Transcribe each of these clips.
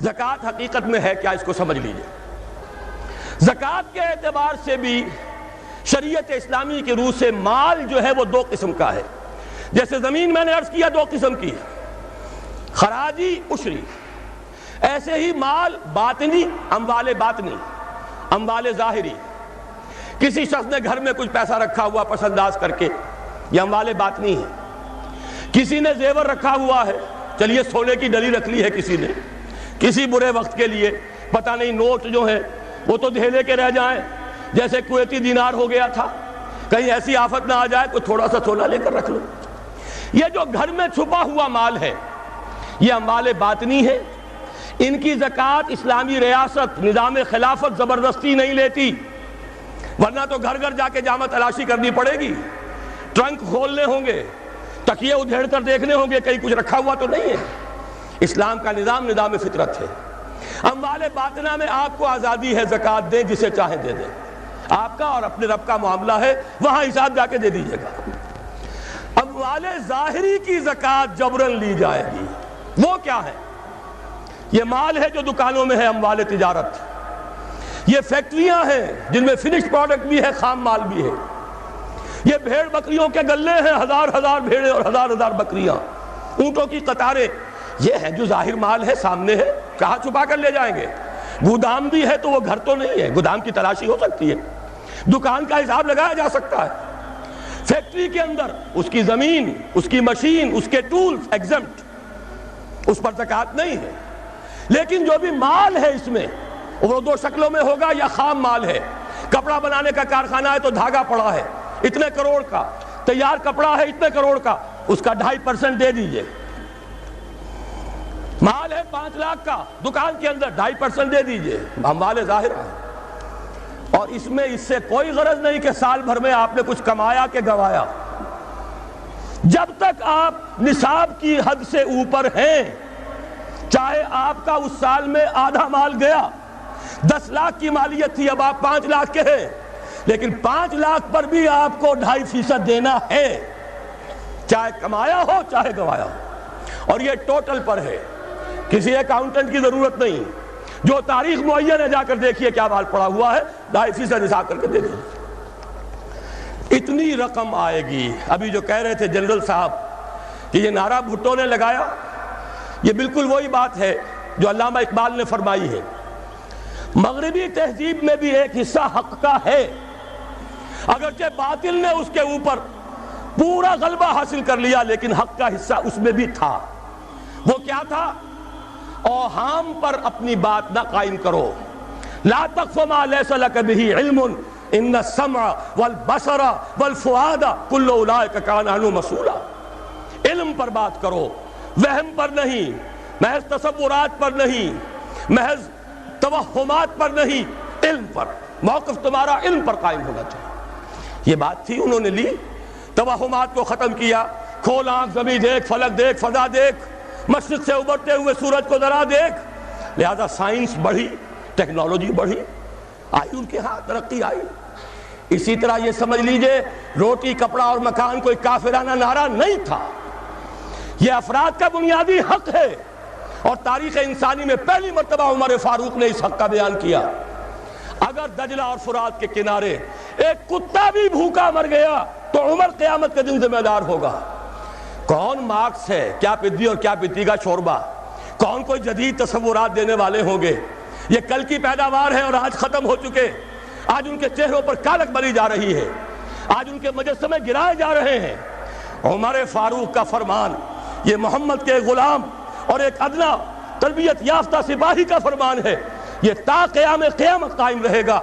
زکوٰۃ حقیقت میں ہے کیا، اس کو سمجھ لیجئے۔ زکوٰۃ کے اعتبار سے بھی شریعت اسلامی کی روح سے مال جو ہے وہ دو قسم کا ہے۔ جیسے زمین میں نے عرض کیا دو قسم کی ہے، خراجی عشری، ایسے ہی مال باطنی، اموال باطنی، اموال ظاہری۔ کسی شخص نے گھر میں کچھ پیسہ رکھا ہوا پس انداز کر کے، یہ اموال باطنی ہے۔ کسی نے زیور رکھا ہوا ہے، چلیے سونے کی ڈلی رکھ لی ہے کسی نے، کسی برے وقت کے لیے، پتہ نہیں نوٹ جو ہیں وہ تو دھیلے کے رہ جائیں، جیسے کویتی دینار ہو گیا تھا، کہیں ایسی آفت نہ آ جائے کوئی تھوڑا سا سونا لے کر رکھ لو۔ یہ جو گھر میں چھپا ہوا مال ہے یہ اموال باطنی ہے، ان کی زکوٰۃ اسلامی ریاست نظام خلافت زبردستی نہیں لیتی، ورنہ تو گھر گھر جا کے جامع تلاشی کرنی پڑے گی، ٹرنک کھولنے ہوں گے، تکیے ادھیڑ کر دیکھنے ہوں گے کہیں کچھ رکھا ہوا تو نہیں ہے۔ اسلام کا نظام فطرت ہے۔ اموال باطنہ میں آپ کو آزادی ہے، زکوٰۃ دیں جسے چاہیں دے دیں، آپ کا اور اپنے رب کا معاملہ ہے، وہاں حساب جا کے دے دیجیے گا۔ اموال ظاہری کی زکوٰۃ جبرن لی جائے گی۔ وہ کیا ہے؟ یہ مال ہے جو دکانوں میں ہے، اموال تجارت، یہ فیکٹریاں ہیں جن میں فنشڈ پروڈکٹ بھی ہے، خام مال بھی ہے، یہ بھیڑ بکریوں کے گلے ہیں، ہزار ہزار بھیڑیں اور ہزار ہزار بکریاں، اونٹوں کی قطاریں، یہ ہے جو ظاہر مال ہے، سامنے ہے، کہاں چھپا کر لے جائیں گے؟ گودام بھی ہے تو وہ گھر تو نہیں ہے، گودام کی تلاشی ہو سکتی ہے، دکان کا حساب لگایا جا سکتا ہے۔ فیکٹری کے اندر اس کی زمین، اس کی مشین، اس کے ٹولز ایگزمپٹ، اس پر زکوٰۃ نہیں ہے۔ لیکن جو بھی مال ہے اس میں وہ دو شکلوں میں ہوگا، یا خام مال ہے، کپڑا بنانے کا کارخانہ ہے تو دھاگا پڑا ہے اتنے کروڑ کا، تیار کپڑا ہے اتنے کروڑ کا، اس کا 2.5% دے دیجئے۔ مال ہے 5 لاکھ کا دکان کے اندر، 2.5% دے دیجئے، اموال ظاہر ہے۔ اور اس میں اس سے کوئی غرض نہیں کہ سال بھر میں آپ نے کچھ کمایا کہ گوایا، جب تک آپ نصاب کی حد سے اوپر ہیں، چاہے آپ کا اس سال میں آدھا مال گیا، 10 لاکھ کی مالیت تھی، اب آپ 5 لاکھ کے ہیں، لیکن 5 لاکھ پر بھی آپ کو 2.5% دینا ہے، چاہے کمایا ہو چاہے گوایا ہو۔ اور یہ ٹوٹل پر ہے، کسی اکاؤنٹنٹ کی ضرورت نہیں، جو تاریخ معین ہے جا کر دیکھیے کیا مال پڑا ہوا ہے، 2.5% حساب کر کے دے دیجیے۔ اتنی رقم آئے گی۔ ابھی جو کہہ رہے تھے جنرل صاحب کہ یہ نعرہ بھٹو نے لگایا، یہ بالکل وہی بات ہے جو علامہ اقبال نے فرمائی ہے، مغربی تہذیب میں بھی ایک حصہ حق کا ہے، اگرچہ باطل نے اس کے اوپر پورا غلبہ حاصل کر لیا، لیکن حق کا حصہ اس میں بھی تھا۔ وہ کیا تھا؟ اوہام پر اپنی بات نہ قائم کرو، لا تقف ما لیس لک بہ علم ان السمع والبصر والفؤاد کل اولئک کان عنہ مسئولا۔ علم پر بات کرو، وہم پر نہیں، محض تصورات پر نہیں، محض توہمات پر نہیں، علم پر، موقف تمہارا علم پر قائم ہونا چاہیے۔ یہ بات تھی، انہوں نے لی، توہمات کو ختم کیا، کھول آنکھ، زمین دیکھ، فلک دیکھ، فضا دیکھ، مشرق سے ابھرتے ہوئے سورج کو ذرا دیکھ۔ لہذا سائنس بڑھی، ٹیکنالوجی بڑھی، آئی ان کے ہاں ترقی آئی۔ اسی طرح یہ سمجھ لیجئے روٹی، کپڑا اور مکان کوئی کافرانہ نعرہ نہیں تھا، یہ افراد کا بنیادی حق ہے، اور تاریخ انسانی میں پہلی مرتبہ عمر فاروق نے اس حق کا بیان کیا۔ اگر دجلہ اور فرات کے کنارے ایک کتا بھی بھوکا مر گیا تو عمر قیامت کے دن ذمہ دار ہوگا۔ کون مارکس ہے، کیا پدی اور کیا پتی کا شوربہ، کون کوئی جدید تصورات دینے والے ہوں گے؟ یہ کل کی پیداوار ہے اور آج ختم ہو چکے، آج ان کے چہروں پر کالک بری جا رہی ہے، آج ان کے مجسمے گرائے جا رہے ہیں۔ عمر فاروق کا فرمان، یہ محمد کے غلام اور ایک ادنا تربیت یافتہ سپاہی کا فرمان ہے، یہ تا قیام قیامت قائم رہے گا۔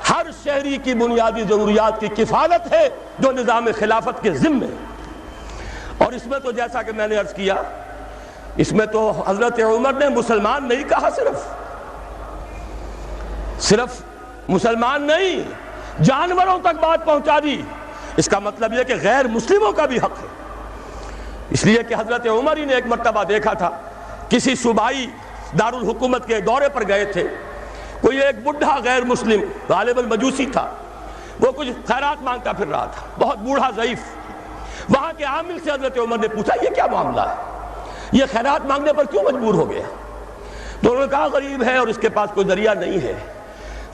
ہر شہری کی بنیادی ضروریات کی کفالت ہے جو نظام خلافت کے ذمے ہے۔ اور اس میں تو جیسا کہ میں نے عرض کیا، اس میں تو حضرت عمر نے مسلمان نہیں کہا، صرف مسلمان نہیں، جانوروں تک بات پہنچا دی۔ اس کا مطلب یہ کہ غیر مسلموں کا بھی حق ہے، اس لیے کہ حضرت عمر ہی نے ایک مرتبہ دیکھا تھا، کسی صوبائی دارالحکومت کے دورے پر گئے تھے، کوئی ایک بڈھا غیر مسلم غالباً مجوسی تھا، وہ کچھ خیرات مانگتا پھر رہا تھا، بہت بوڑھا ضعیف۔ وہاں کے عامل سے حضرت عمر نے پوچھا یہ کیا معاملہ ہے، یہ خیرات مانگنے پر کیوں مجبور ہو گیا؟ تو انہوں نے کہا غریب ہے اور اس کے پاس کوئی ذریعہ نہیں ہے۔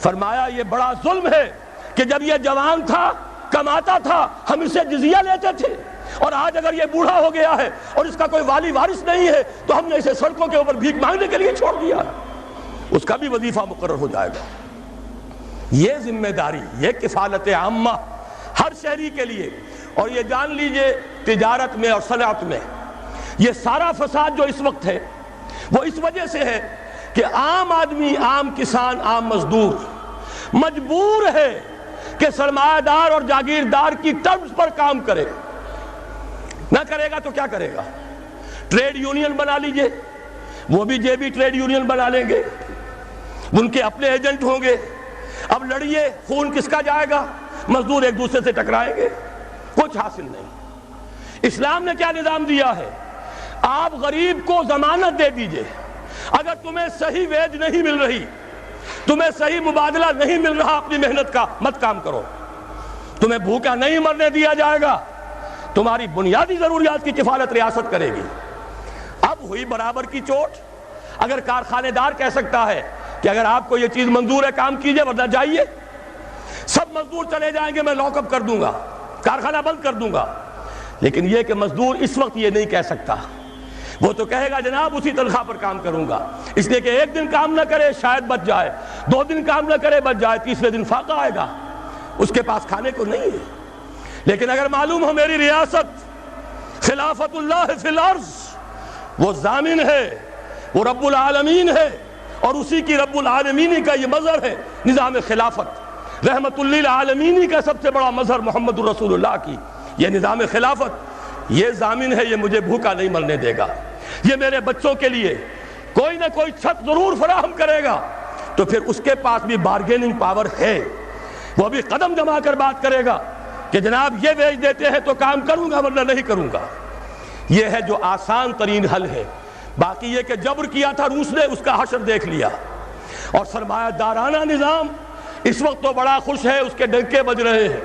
فرمایا یہ بڑا ظلم ہے کہ جب یہ جوان تھا، کماتا تھا، ہم اسے جزیہ لیتے تھے، اور آج اگر یہ بوڑھا ہو گیا ہے اور اس کا کوئی والی وارث نہیں ہے تو ہم نے اسے سڑکوں کے اوپر بھیک مانگنے کے لیے چھوڑ دیا، اس کا بھی وظیفہ مقرر ہو جائے گا۔ یہ ذمہ داری، یہ کفالت عامہ ہر شہری کے لیے۔ اور یہ جان لیجئے تجارت میں اور صنعت میں یہ سارا فساد جو اس وقت ہے وہ اس وجہ سے ہے کہ عام آدمی، عام کسان، عام مزدور مجبور ہے کہ سرمایہ دار اور جاگیردار کی ٹرمز پر کام کرے۔ نہ کرے گا تو کیا کرے گا؟ ٹریڈ یونین بنا لیجئے، وہ بھی جے بی ٹریڈ یونین بنا لیں گے، ان کے اپنے ایجنٹ ہوں گے۔ اب لڑیے، خون کس کا جائے گا؟ مزدور ایک دوسرے سے ٹکرائیں گے، کچھ حاصل نہیں۔ اسلام نے کیا نظام دیا ہے؟ آپ غریب کو ضمانت دے دیجئے، اگر تمہیں صحیح ویج نہیں مل رہی، تمہیں صحیح مبادلہ نہیں مل رہا اپنی محنت کا، مت کام کرو، تمہیں بھوکا نہیں مرنے دیا جائے گا، تمہاری بنیادی ضروریات کی کفالت ریاست کرے گی۔ اب ہوئی برابر کی چوٹ۔ اگر کارخانے دار کہہ سکتا ہے کہ اگر آپ کو یہ چیز منظور ہے کام کیجئے ورنہ جائیے، سب مزدور چلے جائیں گے، میں لاک اپ کر دوں گا، کارخانہ بند کر دوں گا، لیکن یہ کہ مزدور اس وقت یہ نہیں کہہ سکتا، وہ تو کہے گا جناب اسی تنخواہ پر کام کروں گا، اس لیے کہ ایک دن کام نہ کرے شاید بچ جائے، 2 دن کام نہ کرے بچ جائے، تیسرے دن فاقہ آئے گا، اس کے پاس کھانے کو نہیں ہے۔ لیکن اگر معلوم ہو میری ریاست خلافت اللہ فی الارض، وہ ضامن ہے، وہ رب العالمین ہے، اور اسی کی رب العالمینی کا یہ مظہر ہے نظام خلافت، رحمت للعالمینی کا سب سے بڑا مظہر محمد الرسول اللہ کی یہ نظام خلافت، یہ ضامن ہے، یہ مجھے بھوکا نہیں مرنے دے گا، یہ میرے بچوں کے لیے کوئی نہ کوئی چھت ضرور فراہم کرے گا، تو پھر اس کے پاس بھی بارگیننگ پاور ہے، وہ بھی قدم جما کر بات کرے گا کہ جناب یہ بیچ دیتے ہیں تو کام کروں گا ورنہ نہیں کروں گا۔ یہ ہے جو آسان ترین حل ہے۔ باقی یہ کہ جبر کیا تھا روس نے، اس کا حشر دیکھ لیا، اور سرمایہ دارانہ نظام اس وقت تو بڑا خوش ہے، اس کے ڈنکے بج رہے ہیں،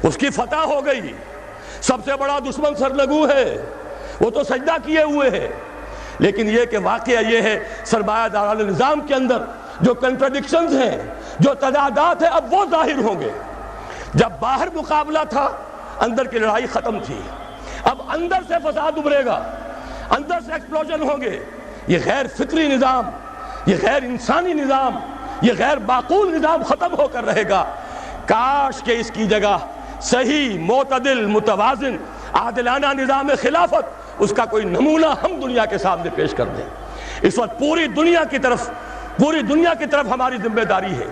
اس کی فتح ہو گئی، سب سے بڑا دشمن سرنگوں ہے، وہ تو سجدہ کیے ہوئے ہے۔ لیکن یہ کہ واقعہ یہ ہے سرمایہ دارانہ نظام کے اندر جو کنٹرڈکشنز ہیں، جو تضادات ہیں، اب وہ ظاہر ہوں گے۔ جب باہر مقابلہ تھا، اندر کی لڑائی ختم تھی، اب اندر سے فساد ابھرے گا، اندر سے ایکسپلوژن ہوں گے۔ یہ غیر فطری نظام، یہ غیر انسانی نظام، یہ غیر معقول نظام ختم ہو کر رہے گا۔ کاش کہ اس کی جگہ صحیح، معتدل، متوازن، عادلانہ نظام خلافت، اس کا کوئی نمونہ ہم دنیا کے سامنے پیش کر دیں۔ اس وقت پوری دنیا کی طرف ہماری ذمہ داری ہے،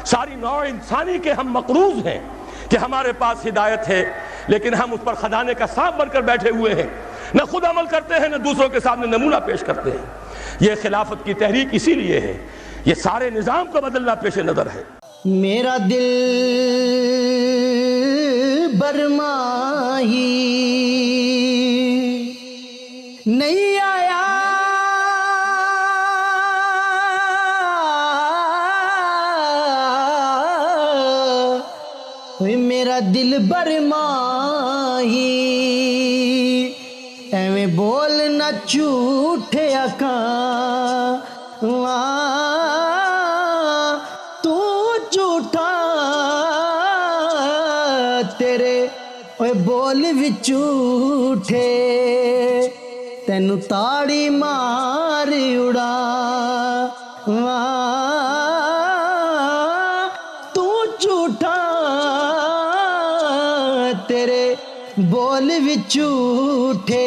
ساری نوع انسانی کے ہم مقروض ہیں کہ ہمارے پاس ہدایت ہے، لیکن ہم اس پر خزانے کا سانپ بن کر بیٹھے ہوئے ہیں، نہ خود عمل کرتے ہیں نہ دوسروں کے سامنے نمونہ پیش کرتے ہیں۔ یہ خلافت کی تحریک اسی لیے ہے، یہ سارے نظام کو بدلنا پیش نظر ہے۔ میرا دل برماہی نہیں آیا، میرا دل برماہی ایویں بولنا جھوٹے آقا، تو جھوٹا تیرے اوے بول وچ جھوٹے، تینو تاڑی مار اڑا، تو جھوٹا تیرے بول وچ جھوٹے۔